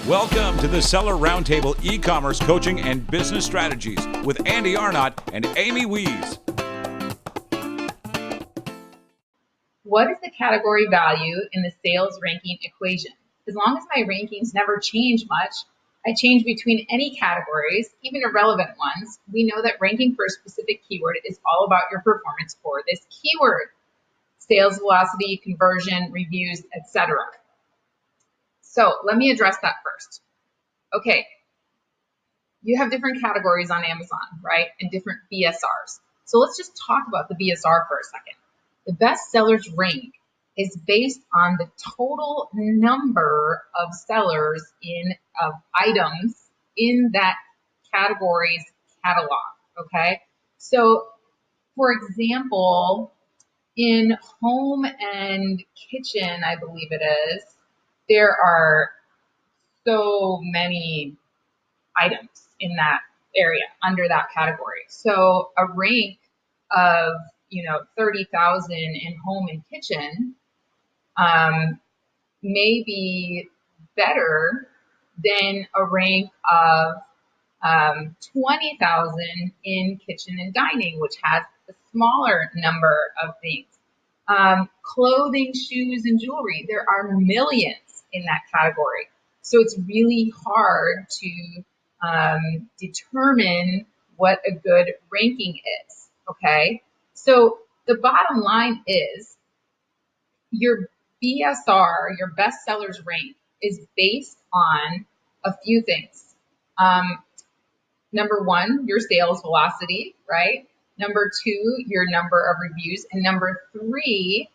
Welcome to the Seller Roundtable e-commerce coaching and business strategies with Andy Arnott and Amy Wees. What is the category value in the sales ranking equation? As long as my rankings never change much, I change between any categories, even irrelevant ones, we know that ranking for a specific keyword is all about your performance for this keyword. Sales velocity, conversion, reviews, etc. So let me address that first. Okay, you have different categories on Amazon, right? And different BSRs. So let's just talk about the BSR for a second. The bestsellers rank is based on the total number of sellers of items in that category's catalog, okay? So, for example, in home and kitchen, I believe it is, there are so many items in that area under that category. So a rank of 30,000 in home and kitchen may be better than a rank of 20,000 in kitchen and dining, which has a smaller number of things. Clothing, shoes, and jewelry, there are millions in that category. So it's really hard to determine what a good ranking is, okay? So the bottom line is your BSR, your bestsellers rank, is based on a few things. Number one, your sales velocity, right? Number two, your number of reviews. And number three,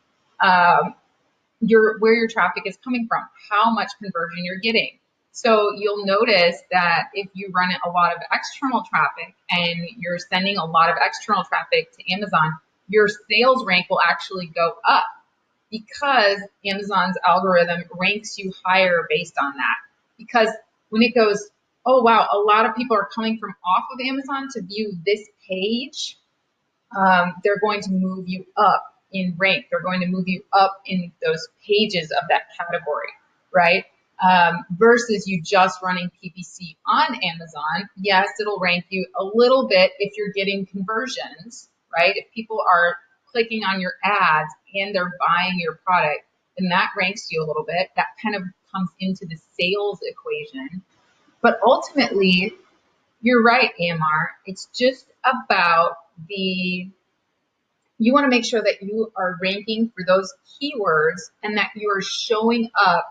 where your traffic is coming from, how much conversion you're getting. So you'll notice that if you run a lot of external traffic and you're sending a lot of external traffic to Amazon, your sales rank will actually go up because Amazon's algorithm ranks you higher based on that. Because when it goes, oh wow, a lot of people are coming from off of Amazon to view this page, they're going to move you up in rank. They're going to move you up in those pages of that category, right? Versus you just running PPC on Amazon. Yes, it'll rank you a little bit if you're getting conversions, right? If people are clicking on your ads and they're buying your product, then that ranks you a little bit. That kind of comes into the sales equation. But ultimately, you're right, AMR. It's just about you want to make sure that you are ranking for those keywords and that you are showing up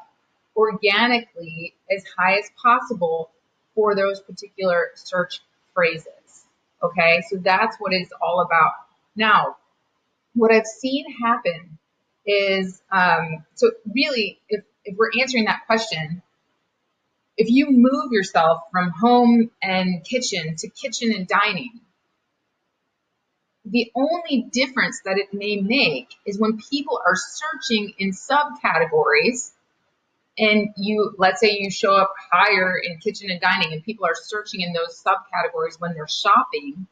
organically as high as possible for those particular search phrases. Okay, so that's what it's all about. Now, what I've seen happen is, so really, if we're answering that question, if you move yourself from home and kitchen to kitchen and dining, the only difference that it may make is when people are searching in subcategories and let's say you show up higher in kitchen and dining and people are searching in those subcategories when they're shopping,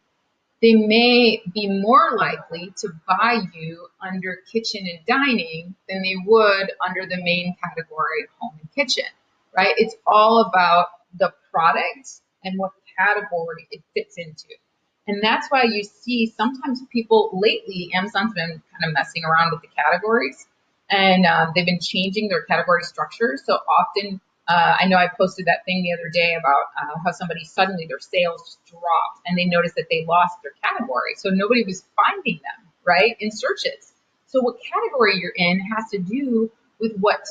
they may be more likely to buy you under kitchen and dining than they would under the main category, home and kitchen, right? It's all about the product and what category it fits into. And that's why you see sometimes people lately, Amazon's been kind of messing around with the categories and they've been changing their category structure. So often, I know I posted that thing the other day about how somebody suddenly their sales just dropped and they noticed that they lost their category. So nobody was finding them, right, in searches. So what category you're in has to do with what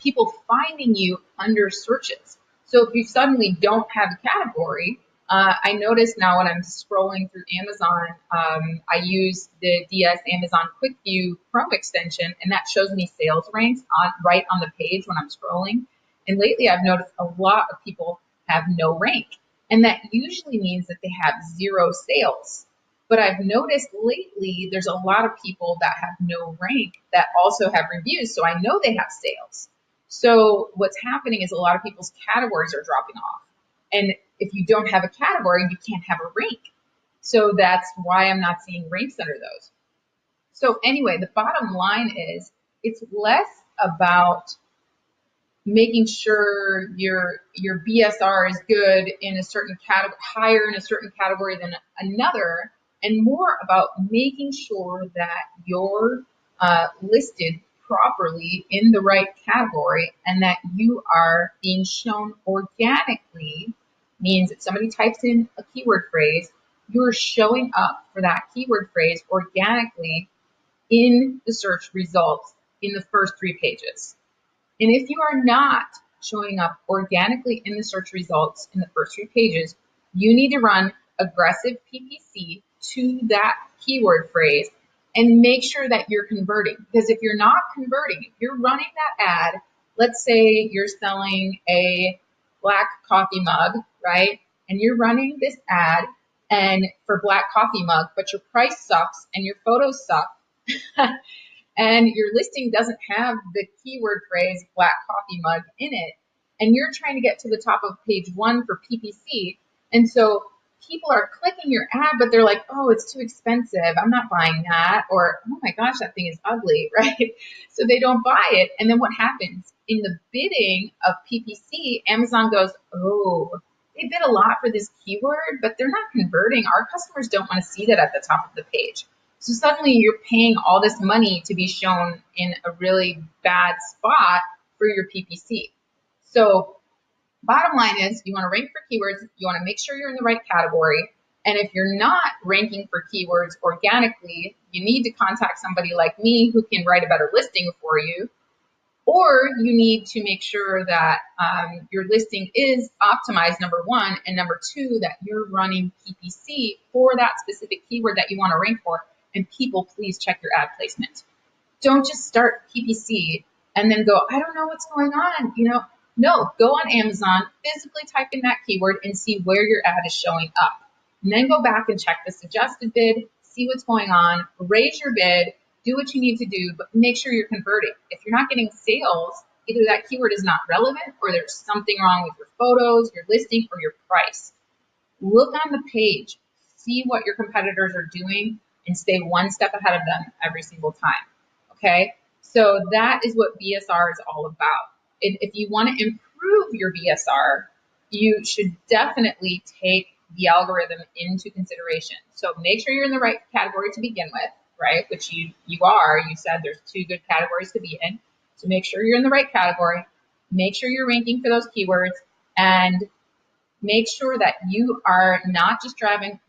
people finding you under searches. So if you suddenly don't have a category, I notice now when I'm scrolling through Amazon, I use the DS Amazon Quick View Chrome extension, and that shows me sales ranks right on the page when I'm scrolling. And lately, I've noticed a lot of people have no rank, and that usually means that they have zero sales. But I've noticed lately, there's a lot of people that have no rank that also have reviews, so I know they have sales. So what's happening is a lot of people's categories are dropping off. And if you don't have a category, you can't have a rank. So that's why I'm not seeing ranks under those. So anyway, the bottom line is it's less about making sure your BSR is good in a certain category, higher in a certain category than another, and more about making sure that you're listed properly in the right category and that you are being shown organically. Means if somebody types in a keyword phrase, you're showing up for that keyword phrase organically in the search results in the first 3 pages. And if you are not showing up organically in the search results in the first 3 pages, you need to run aggressive PPC to that keyword phrase and make sure that you're converting. Because if you're not converting, if you're running that ad, let's say you're selling a black coffee mug, right? And you're running this ad and for black coffee mug, but your price sucks and your photos suck. And your listing doesn't have the keyword phrase black coffee mug in it, and you're trying to get to the top of page 1 for PPC. And so people are clicking your ad, but they're like, oh, it's too expensive. I'm not buying that. Or, oh my gosh, that thing is ugly, right? So they don't buy it. And then what happens? In the bidding of PPC, Amazon goes, oh, they bid a lot for this keyword, but they're not converting. Our customers don't want to see that at the top of the page. So suddenly you're paying all this money to be shown in a really bad spot for your PPC. So bottom line is you want to rank for keywords. You want to make sure you're in the right category. And if you're not ranking for keywords organically, you need to contact somebody like me who can write a better listing for you. Or you need to make sure that your listing is optimized, number 1, and number 2, that you're running PPC for that specific keyword that you want to rank for. And people, please check your ad placement. Don't just start PPC and then go, I don't know what's going on. No, go on Amazon, physically type in that keyword and see where your ad is showing up. And then go back and check the suggested bid, see what's going on, raise your bid, do what you need to do, but make sure you're converting. If you're not getting sales, either that keyword is not relevant or there's something wrong with your photos, your listing, or your price. Look on the page, see what your competitors are doing, and stay one step ahead of them every single time. Okay? So that is what BSR is all about. If you want to improve your BSR, you should definitely take the algorithm into consideration. So make sure you're in the right category to begin with, right? Which you are. You said there's 2 good categories to be in. So make sure you're in the right category. Make sure you're ranking for those keywords, and make sure that you are not just driving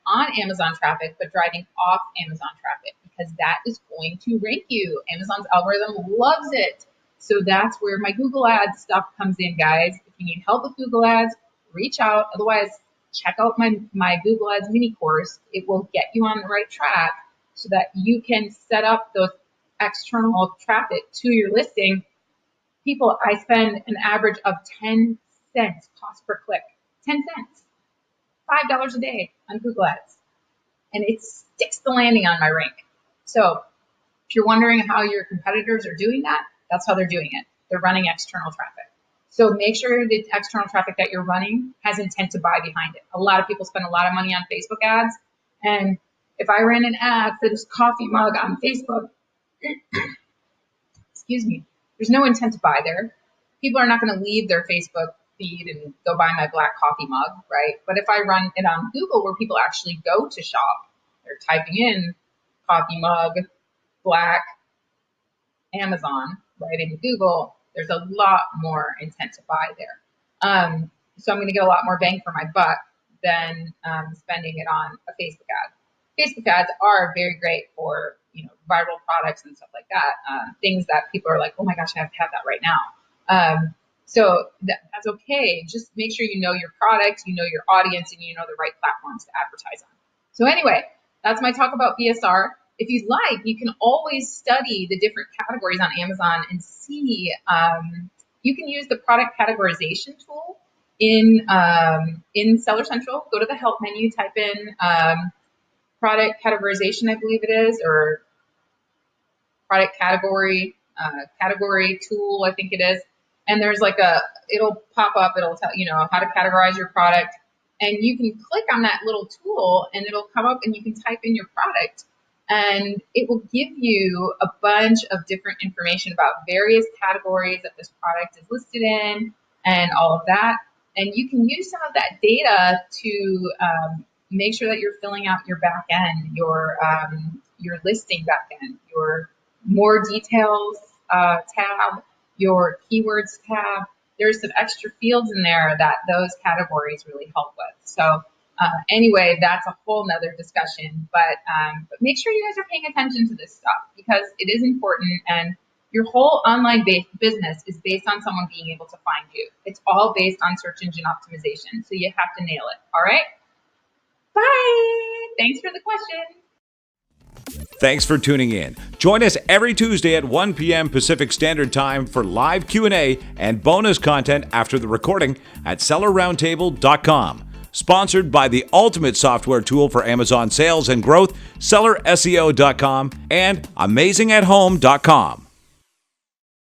on Amazon traffic, but driving off Amazon traffic, because that is going to rank you. Amazon's algorithm loves it. So that's where my Google Ads stuff comes in, guys. If you need help with Google Ads, reach out. Otherwise, check out my Google Ads mini course. It will get you on the right track so that you can set up those external traffic to your listing. People, I spend an average of 10 cents cost per click. 10 cents, $5 a day on Google Ads. And it sticks the landing on my rank. So if you're wondering how your competitors are doing that, that's how they're doing it. They're running external traffic. So make sure the external traffic that you're running has intent to buy behind it. A lot of people spend a lot of money on Facebook ads. And if I ran an ad for this coffee mug on Facebook, excuse me, there's no intent to buy there. People are not going to leave their Facebook feed and go buy my black coffee mug, right? But if I run it on Google where people actually go to shop, they're typing in coffee mug, black, Amazon, right, in Google, there's a lot more intent to buy there. So I'm going to get a lot more bang for my buck than spending it on a Facebook ad. Facebook ads are very great for viral products and stuff like that. Things that people are like, oh my gosh, I have to have that right now. So that's okay. Just make sure you know your product, you know your audience, and you know the right platforms to advertise on. So anyway, that's my talk about BSR. If you'd like, you can always study the different categories on Amazon and see. You can use the product categorization tool in Seller Central. Go to the help menu, type in product categorization, I believe it is, or product category tool, I think it is. And there's it'll pop up, it'll tell how to categorize your product. And you can click on that little tool and it'll come up and you can type in your product. and it will give you a bunch of different information about various categories that this product is listed in and all of that. And you can use some of that data to make sure that you're filling out your back end, your listing back end, your more details tab, your keywords tab. There's some extra fields in there that those categories really help with. So anyway, that's a whole nother discussion, but make sure you guys are paying attention to this stuff because it is important, and your whole online business is based on someone being able to find you. It's all based on search engine optimization, so you have to nail it. All right? Bye! Thanks for the question. Thanks for tuning in. Join us every Tuesday at 1 p.m. Pacific Standard Time for live Q&A and bonus content after the recording at sellerroundtable.com. Sponsored by the ultimate software tool for Amazon sales and growth, sellerseo.com and amazingathome.com.